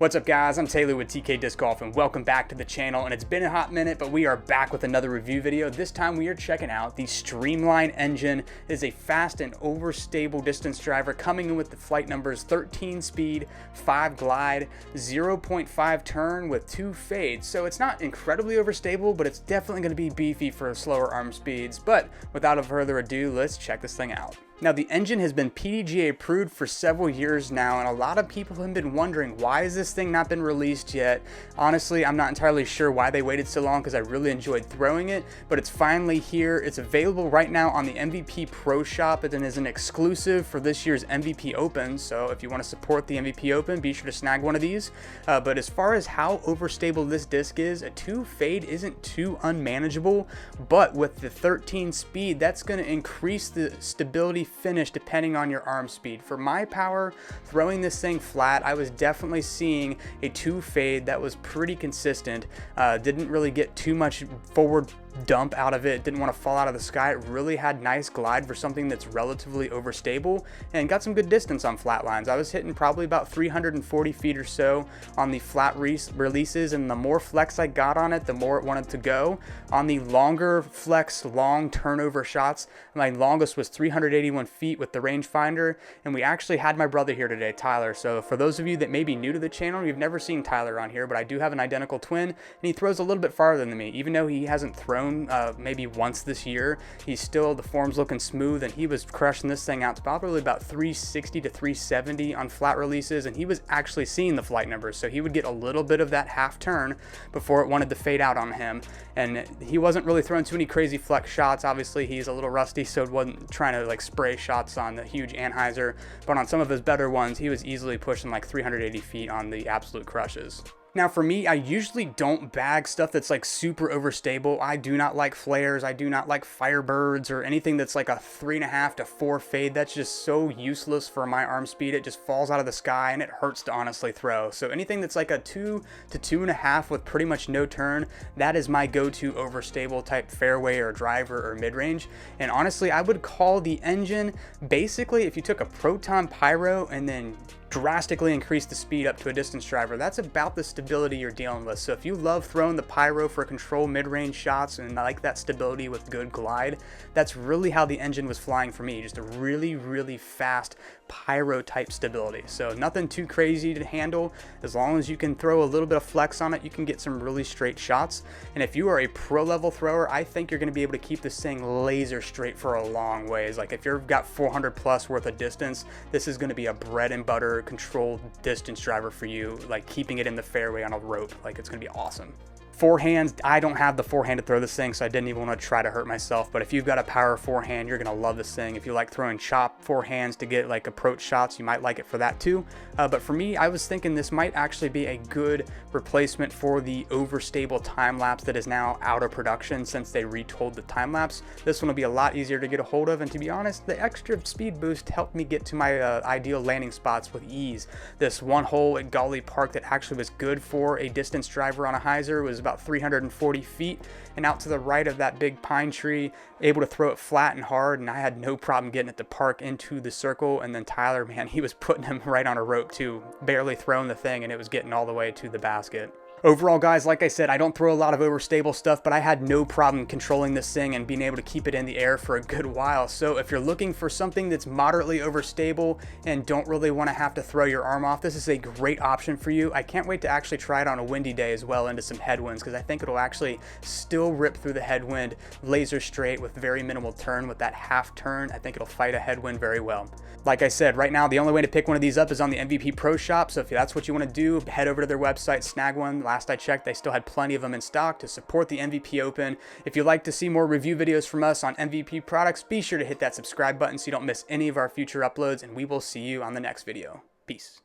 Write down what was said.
What's up guys, I'm Taylor with TK Disc Golf and welcome back to the channel. And it's been a hot minute, but we are back with another review video. This time we are checking out the Streamline Engine. It is a fast and overstable distance driver coming in with the flight numbers 13 speed, 5 glide, 0.5 turn with 2 fades. So it's not incredibly overstable, but it's definitely going to be beefy for slower arm speeds. But without further ado, let's check this thing out. Now, the engine has been PDGA approved for several years now, and a lot of people have been wondering, why has this thing not been released yet? Honestly, I'm not entirely sure why they waited so long because I really enjoyed throwing it, but it's finally here. It's available right now on the MVP Pro Shop and is an exclusive for this year's MVP Open, so if you want to support the MVP Open, be sure to snag one of these. But as far as how overstable this disc is, a 2 fade isn't too unmanageable, but with the 13 speed, that's going to increase the stability finish depending on your arm speed. For my power, throwing this thing flat, I was definitely seeing a 2 fade that was pretty consistent. Didn't really get too much forward dump out of it, didn't want to fall out of the sky. It really had nice glide for something that's relatively overstable and got some good distance on flat lines. I was hitting probably about 340 feet or so on the flat releases, and the more flex I got on it, the more it wanted to go. On the longer flex, long turnover shots, my longest was 381 feet with the rangefinder, and we actually had my brother here today, Tyler. So for those of you that may be new to the channel, you've never seen Tyler on here, but I do have an identical twin, and he throws a little bit farther than me. Even though he hasn't thrown maybe once this year, the form's looking smooth, and he was crushing this thing out to probably about 360 to 370 on flat releases, and he was actually seeing the flight numbers, so he would get a little bit of that half turn before it wanted to fade out on him. And he wasn't really throwing too many crazy flex shots. Obviously he's a little rusty, so it wasn't trying to like spray shots on the huge Anheuser, but on some of his better ones he was easily pushing like 380 feet on the absolute crushes. Now for me, I usually don't bag stuff that's like super overstable. I do not like flares. I do not like Firebirds or anything that's like a 3.5 to 4 fade. That's just so useless for my arm speed. It just falls out of the sky and it hurts to honestly throw. So anything that's like a 2 to 2.5 with pretty much no turn, that is my go-to overstable type fairway or driver or mid-range. And honestly, I would call the engine basically, if you took a Proton Pyro and then drastically increase the speed up to a distance driver, that's about the stability you're dealing with. So if you love throwing the Pyro for control mid-range shots and like that stability with good glide, that's really how the engine was flying for me. Just a really fast Pyro type stability. So nothing too crazy to handle. As long as you can throw a little bit of flex on it, you can get some really straight shots. And if you are a pro level thrower, I think you're going to be able to keep this thing laser straight for a long ways. Like if you've got 400 plus worth of distance, this is going to be a bread and butter controlled distance driver for you, like keeping it in the fairway on a rope. Like it's gonna be awesome. Forehands, I don't have the forehand to throw this thing, so I didn't even want to try to hurt myself. But if you've got a power forehand, you're gonna love this thing. If you like throwing chop forehands to get like approach shots, you might like it for that too. But for me, I was thinking this might actually be a good replacement for the overstable time lapse that is now out of production since they retooled the time lapse. This one will be a lot easier to get a hold of, and to be honest, the extra speed boost helped me get to my ideal landing spots with ease. This one hole at Gully Park that actually was good for a distance driver on a hyzer was about 340 feet, and out to the right of that big pine tree, able to throw it flat and hard, and I had no problem getting it to park into the circle. And then Tyler, man, he was putting him right on a rope too, barely throwing the thing, and it was getting all the way to the basket. Overall, guys, like I said, I don't throw a lot of overstable stuff, but I had no problem controlling this thing and being able to keep it in the air for a good while. So if you're looking for something that's moderately overstable and don't really want to have to throw your arm off, this is a great option for you. I can't wait to actually try it on a windy day as well into some headwinds, because I think it'll actually still rip through the headwind laser straight with very minimal turn. With that half turn, I think it'll fight a headwind very well. Like I said, right now, the only way to pick one of these up is on the MVP Pro Shop. So if that's what you want to do, head over to their website, snag one. Last I checked, they still had plenty of them in stock to support the MVP Open. If you'd like to see more review videos from us on MVP products, be sure to hit that subscribe button so you don't miss any of our future uploads, and we will see you on the next video. Peace.